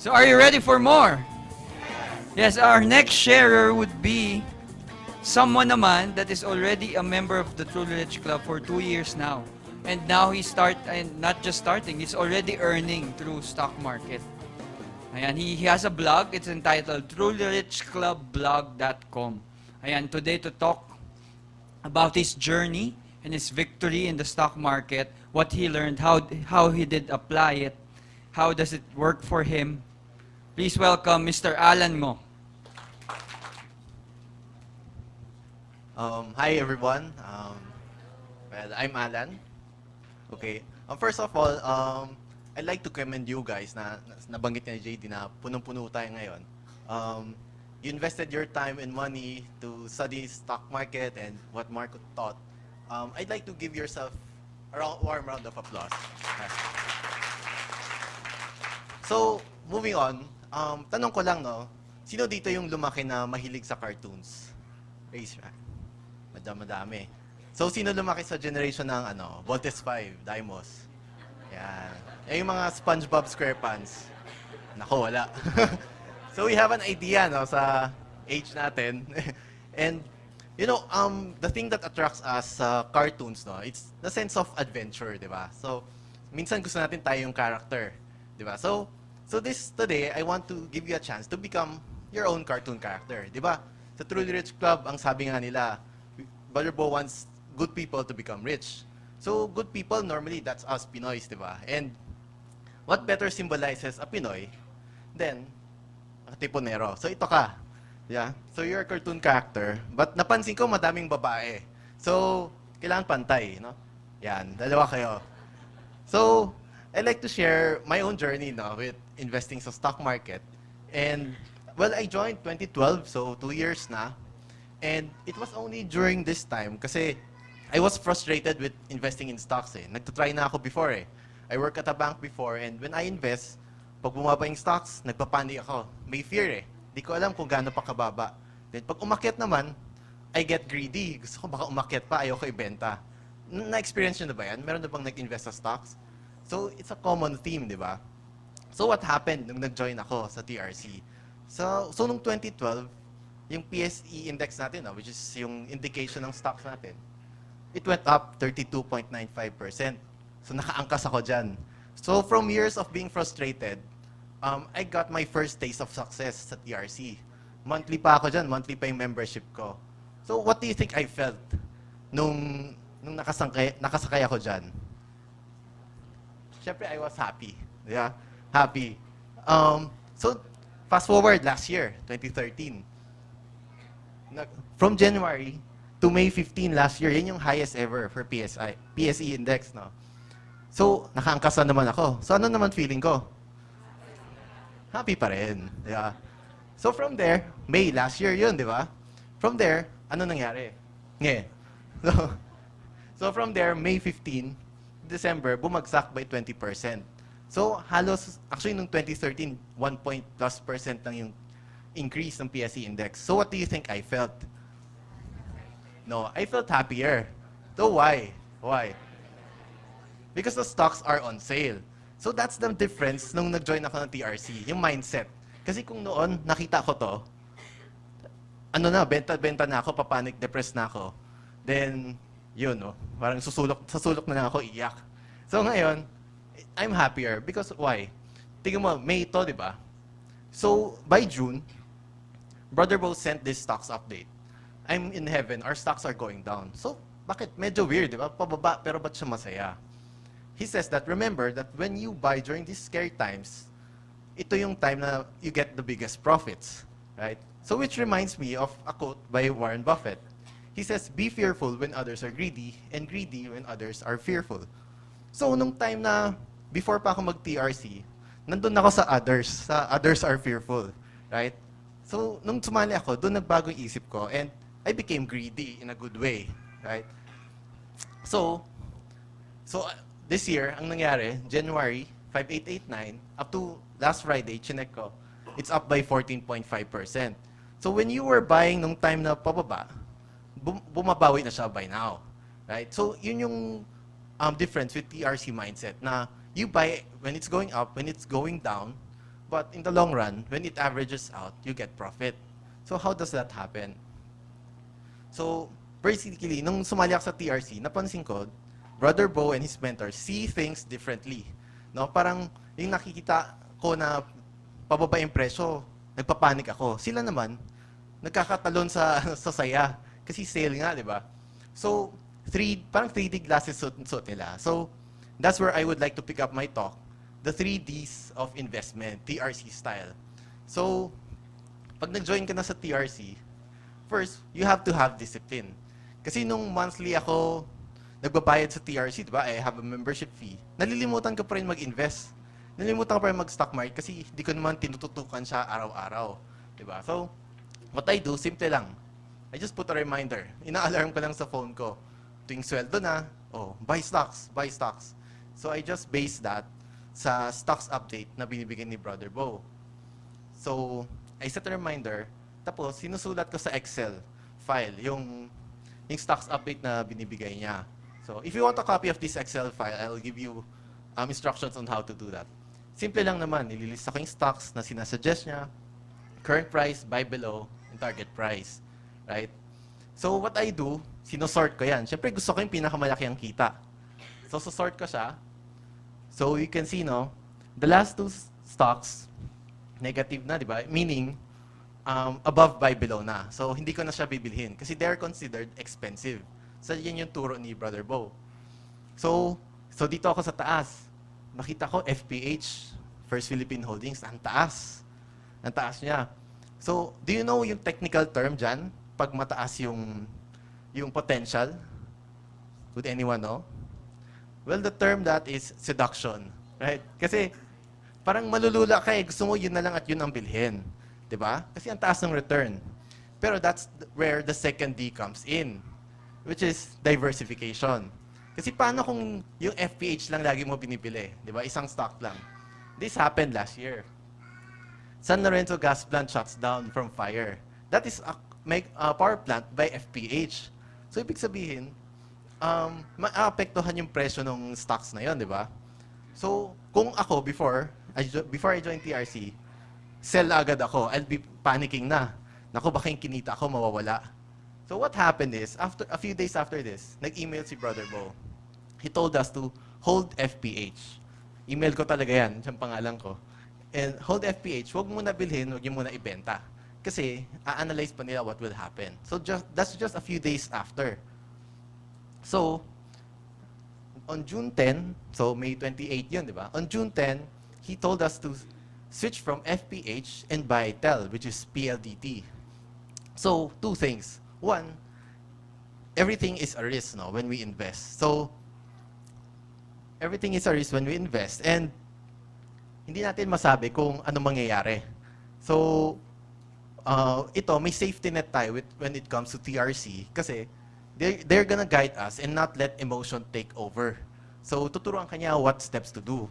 So are you ready for more? Yes, our next sharer would be someone naman that is already a member of the Truly Rich Club for 2 years now. And now and not just starting, he's already earning through stock market. Ayan, he has a blog. It's entitled trulyrichclubblog.com. Ayan, today to talk about his journey and his victory in the stock market, what he learned, how he did apply it, how does it work for him. Please welcome Mr. Allan Mo. Hi everyone. Well, I'm Allan. Okay. First of all, I'd like to commend you guys na nabanggit ni JD na punong-puno tayo ngayon. You invested your time and money to study stock market and what Marco taught. I'd like to give yourself a warm round of applause. So, moving on, tanong ko lang, no, sino dito yung lumaki na mahilig sa cartoons? Raise your hand. Madami. So, sino lumaki sa generation ng Voltes 5, Dimos? Yan. Yung mga SpongeBob SquarePants. Nako, wala. So, we have an idea, no, sa age natin. And, you know, the thing that attracts us sa cartoons, no, it's the sense of adventure, di ba? So, minsan gusto natin tayo yung character, di ba? So today, I want to give you a chance to become your own cartoon character, di ba? Sa Truly Rich Club, ang sabi nga nila, Brother Bo wants good people to become rich. So, good people, normally, that's us Pinoys, di ba? And what better symbolizes a Pinoy than a Tiponero? So, ito ka. Yeah? So, you're a cartoon character, but napansin ko madaming babae. So, kailangan pantay, no? Yan, dalawa kayo. So, I'd like to share my own journey, no, with investing sa stock market. And, well, I joined 2012, so 2 years na. And it was only during this time kasi I was frustrated with investing in stocks eh. Nagtatry na ako before eh. I work at a bank before and when I invest, pag bumaba yung stocks, nagpapanik ako. May fear eh. Di ko alam kung gaano pa kababa. Then pag umakyat naman, I get greedy. Gusto ko baka umakyat pa, ayaw ko ibenta. Na-experience nyo na ba yan? Meron na bang nag-invest sa stocks? So it's a common theme, di ba? So what happened nung nag-join ako sa TRC? So nung 2012, yung PSE index natin, which is yung indication ng stocks natin, it went up 32.95%. So nakaangkas ako dyan. So from years of being frustrated, I got my first taste of success sa TRC. Monthly pa ako dyan, monthly pa yung membership ko. So what do you think I felt nung nakasakay ako dyan? Siyempre, I was happy. Yeah, happy. So fast forward last year, 2013. From January to May 15 last year, yun yung highest ever for PSE index, no? So, nakaangkas na naman ako. So, ano naman feeling ko? Happy pa rin. Yeah. So, from there, May last year yun, di ba? From there, ano nangyari? So, from there, May 15, December, bumagsak by 20%. So, halos, actually, nung 2013, 1+ % lang yung increase ng PSE index. So what do you think I felt? No, I felt happier. So why? Why? Because the stocks are on sale. So that's the difference nung nag-join ako ng TRC, yung mindset. Kasi kung noon, nakita ko to, benta na ako, papanik, depressed na ako. Then, yun, no, parang sa sulok na lang ako iyak. So ngayon, I'm happier because why? Tingnan mo, May ito, di ba? So, by June, Brother Bo sent this stocks update. I'm in heaven, our stocks are going down. So, bakit? Medyo weird, di ba? Pababa, pero ba't siya masaya? He says that, remember that when you buy during these scary times, ito yung time na you get the biggest profits, right? So, which reminds me of a quote by Warren Buffett. He says, be fearful when others are greedy, and greedy when others are fearful. So, nung time na, before pa ako mag-TRC, nandun ako sa others are fearful, right? So, nung sumali ako, doon nagbago yung isip ko and I became greedy in a good way, right? So this year, ang nangyari, January 5889, up to last Friday, chinek ko, it's up by 14.5%. So when you were buying nung time na pababa, bumabawi na siya by now, right? So yun yung difference with TRC mindset na you buy when it's going up, when it's going down, But in the long run, when it averages out, you get profit. So how does that happen? So basically, nung sumali ako sa TRC, napansin ko, Brother Bo and his mentor see things differently. No? Parang yung nakikita ko na pababa yung presyo, nagpapanik ako. Sila naman, nagkakatalon sa, sa saya. Kasi sale nga, di ba? So, parang 3D glasses suit nila. So, that's where I would like to pick up my talk. The 3Ds of investment, TRC style. So, pag nag-join ka na sa TRC, first, you have to have discipline. Kasi nung monthly ako nagbabayad sa TRC, di ba? I have a membership fee. Nalilimutan ko pa rin mag-invest. Nalilimutan ko pa rin mag-stock market kasi di ko naman tinututukan siya araw-araw. Di ba? So, what I do, simple lang. I just put a reminder. Ina-alarm ko lang sa phone ko. Tuwing sweldo na, oh, buy stocks, buy stocks. So, I just base that sa stocks update na binibigay ni Brother Bo. So, I set a reminder, tapos sinusulat ko sa Excel file yung stocks update na binibigay niya. So, if you want a copy of this Excel file, I'll give you instructions on how to do that. Simple lang naman, nililista ko yung stocks na sinasuggest niya, current price, buy below, and target price. Right? So, what I do, sinusort ko yan. Siyempre, gusto ko yung pinakamalaki ang kita. So, susort ko siya. So, you can see, no, the last two stocks, negative na, di ba? Meaning, above buy below na. So, hindi ko na siya bibilhin kasi they're considered expensive. So, yan yung turo ni Brother Bo. So dito ako sa taas. Nakita ko FPH, First Philippine Holdings, ang taas. Ang taas niya. So, do you know yung technical term dyan? Pag mataas yung potential? Would anyone know? Well, the term that is seduction. Right? Kasi, parang malulula ka eh. Gusto mo yun na lang at yun ang bilhin. Diba? Kasi ang taas ng return. Pero that's where the second D comes in, which is diversification. Kasi paano kung yung FPH lang lagi mo binibili? Diba? Isang stock lang. This happened last year. San Lorenzo gas plant shuts down from fire. That is a power plant by FPH. So, ibig sabihin, maapektuhan yung presyo ng stocks na yon, di ba? So, kung ako, before I joined TRC, sell agad ako. I'll be panicking na. Naku, baka yung kinita ko mawawala. So what happened is, a few days after this, nag-email si Brother Bo. He told us to hold FPH. Email ko talaga yan, yung pangalan ko. And hold FPH, huwag mo na bilhin, huwag mo na ibenta. Kasi, a-analyze pa nila what will happen. So that's just a few days after. So, on June 10, so May 28 yun, di ba? On June 10, he told us to switch from FPH and buy TEL, which is PLDT. So, two things. One, everything is a risk, no, when we invest. So, everything is a risk when we invest. And, hindi natin masabi kung ano mangyayari. So, ito, may safety net tayo when it comes to TRC. Kasi, they're gonna guide us and not let emotion take over. So, tuturuan kanya what steps to do.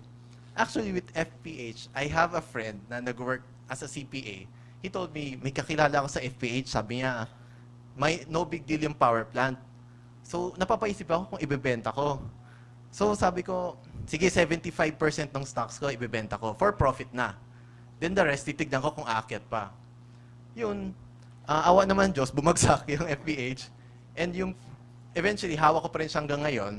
Actually, with FPH, I have a friend na nag-work as a CPA. He told me, may kakilala ako sa FPH. Sabi niya, no big deal yung power plant. So, napapaisip ako kung ibebenta ko. So, sabi ko, sige, 75% ng stocks ko ibebenta ko for profit na. Then the rest, titignan ko kung aakyat pa. Yun, awa naman Diyos, bumagsak yung FPH. And eventually, hawak ko pa rin siya hanggang ngayon.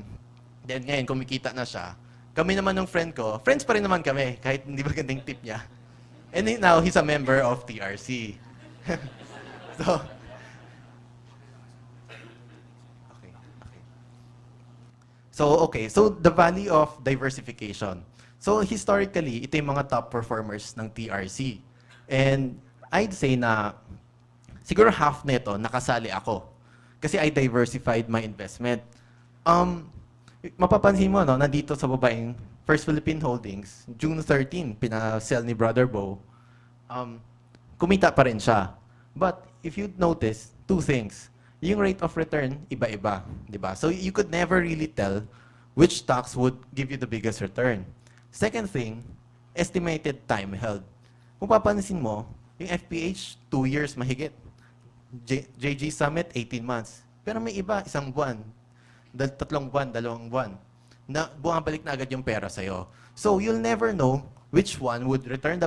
Then ngayon, kumikita na siya. Kami naman ng friend ko, friends pa rin naman kami, kahit hindi magandang tip niya. And now, he's a member of TRC. So, So, the value of diversification. So, historically, ito yung mga top performers ng TRC. And I'd say na, siguro half nito, nakasali ako. Kasi I diversified my investment. Mapapansin mo, no, nandito sa babaeng First Philippine Holdings, June 13, pinasell ni Brother Bo, kumita pa rin siya. But if you notice, two things. Yung rate of return, iba-iba. Diba? So you could never really tell which stocks would give you the biggest return. Second thing, estimated time held. Kung papansin mo, yung FPH, 2 years mahigit. JG Summit, 18 months. Pero may iba, 1 buwan. 3 buwan, 2 buwan, na bumabalik na agad yung pera sa'yo. So, you'll never know which one would return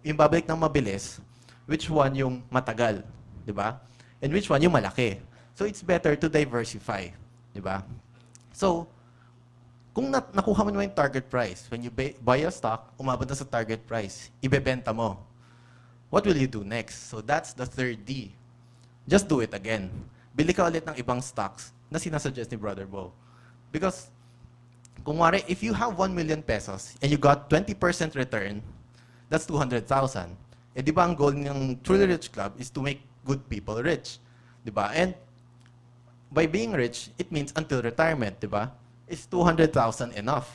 yung babalik ng mabilis, which one yung matagal, di ba? And which one yung malaki. So it's better to diversify, di ba? So, kung nakuha mo naman yung target price, when you buy a stock, umabot na sa target price, ibebenta mo. What will you do next? So that's the third D. Just do it again. Bili ka ulit ng ibang stocks na sinasuggest ni Brother Bo. Because, kung wari, if you have 1 million pesos and you got 20% return, that's 200,000. Eh, di ba ang goal ng Truly Rich Club is to make good people rich? Di ba? And by being rich, it means until retirement, di ba? Is 200,000 enough?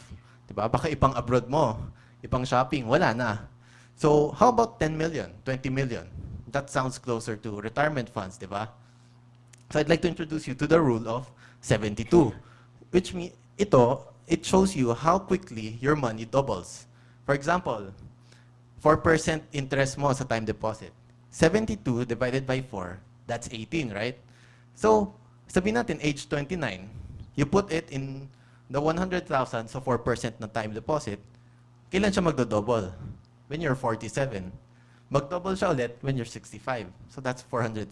Di ba? Baka ipang abroad mo, ipang shopping, wala na. So, how about 10 million, 20 million? That sounds closer to retirement funds, di ba? So, I'd like to introduce you to the rule of 72, which means it shows you how quickly your money doubles. For example, 4% interest mo sa time deposit. 72 divided by 4, that's 18, right? So, sabihin natin, age 29, you put it in the 100,000 sa 4% na time deposit, kailan siya magdo-double? When you're 47. Mag-double siya ulit when you're 65. So that's 400,000.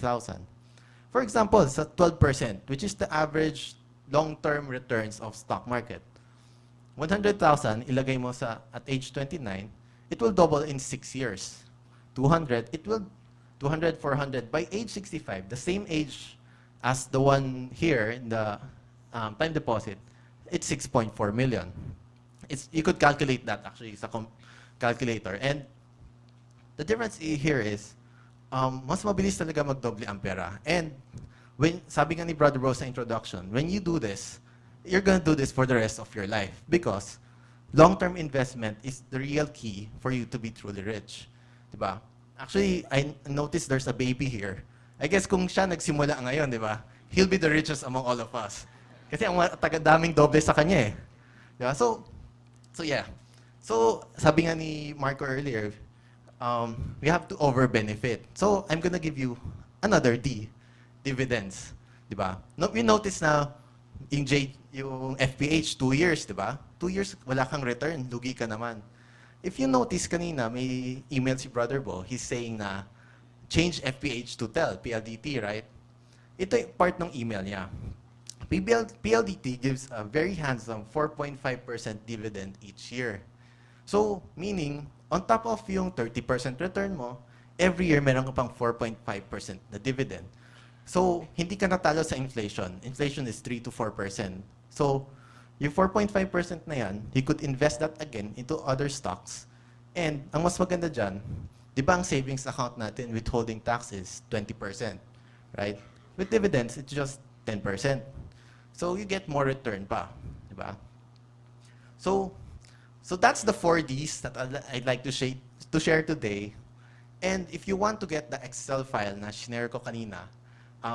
For example, sa 12%, which is the average long-term returns of stock market. 100,000, ilagay mo at age 29, it will double in 6 years. 200, 400. By age 65, the same age as the one here in the time deposit, it's 6.4 million. You could calculate that actually sa calculator. And the difference here is, mas mabilis talaga magdoble ang pera. And sabi nga ni Brother Rose sa introduction, when you do this, you're gonna do this for the rest of your life because long-term investment is the real key for you to be truly rich. Diba? Actually, I noticed there's a baby here. I guess kung siya nagsimula ngayon, di ba? He'll be the richest among all of us. Kasi ang taga-daming doble sa kanya eh. Di ba? So yeah. So, sabi nga ni Marco earlier, we have to over-benefit. So, I'm gonna give you another D, dividends. Di ba? We notice na yung FPH, 2 years, di ba? 2 years, wala kang return, lugi ka naman. If you notice kanina, may email si Brother Bo, he's saying na, change FPH to TEL, PLDT, right? Ito yung part ng email niya. PLDT gives a very handsome 4.5% dividend each year. So, meaning, on top of yung 30% return mo, every year meron ka pang 4.5% na dividend. So, hindi ka natalo sa inflation. Inflation is 3 to 4%. So, yung 4.5% na yan, you could invest that again into other stocks. And ang mas maganda dyan, di ba ang savings account natin withholding tax is 20%, right? With dividends, it's just 10%. So you get more return pa, di ba? So that's the 4 Ds that I'd like to share today. And if you want to get the Excel file na shinare ko kanina,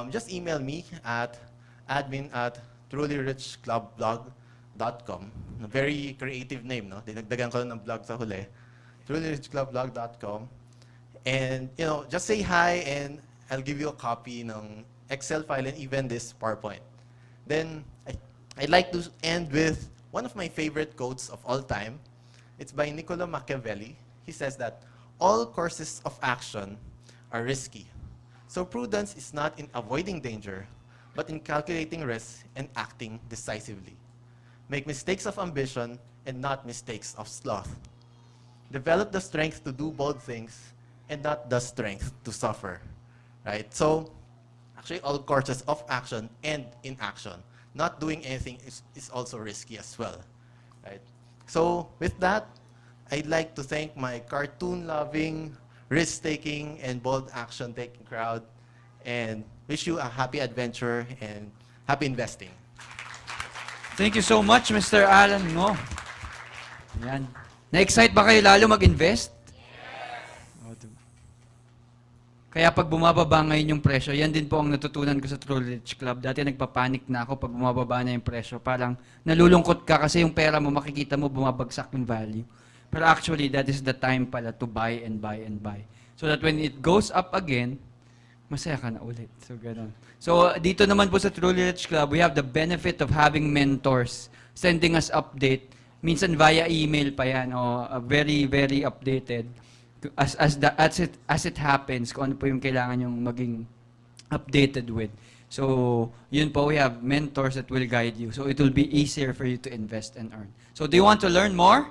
just email me at admin@trulyrichclubblog.com. A very creative name, no? Dinagdagan ko lang ng blog sa huli. trulyrichclubblog.com. And, just say hi and I'll give you a copy ng Excel file and even this PowerPoint. Then, I'd like to end with one of my favorite quotes of all time. It's by Niccolo Machiavelli. He says that all courses of action are risky. So prudence is not in avoiding danger, but in calculating risks and acting decisively. Make mistakes of ambition and not mistakes of sloth. Develop the strength to do bold things and not the strength to suffer. Right? So, actually, all courses of action end in action. Not doing anything is also risky as well. Right? So, with that, I'd like to thank my cartoon-loving, risk-taking, and bold action-taking crowd, and wish you a happy adventure and happy investing. Thank you so much, Mr. Allan Ngo. Yan. Na-excite ba kayo lalo mag-invest? Kaya pag bumababa ngayon yung presyo, yan din po ang natutunan ko sa True Rich Club. Dati nagpapanik na ako pag bumababa na yung presyo. Parang nalulungkot ka kasi yung pera mo, makikita mo bumabagsak yung value. Pero actually, that is the time pala to buy and buy and buy. So that when it goes up again, masaya ka na ulit. So, ganun. So, dito naman po sa True Rich Club, we have the benefit of having mentors sending us update. Minsan via email pa yan, very, very updated. as it happens, kung ano po yung kailangan yung maging updated with. So, yun po, we have mentors that will guide you. So, it will be easier for you to invest and earn. So, do you want to learn more?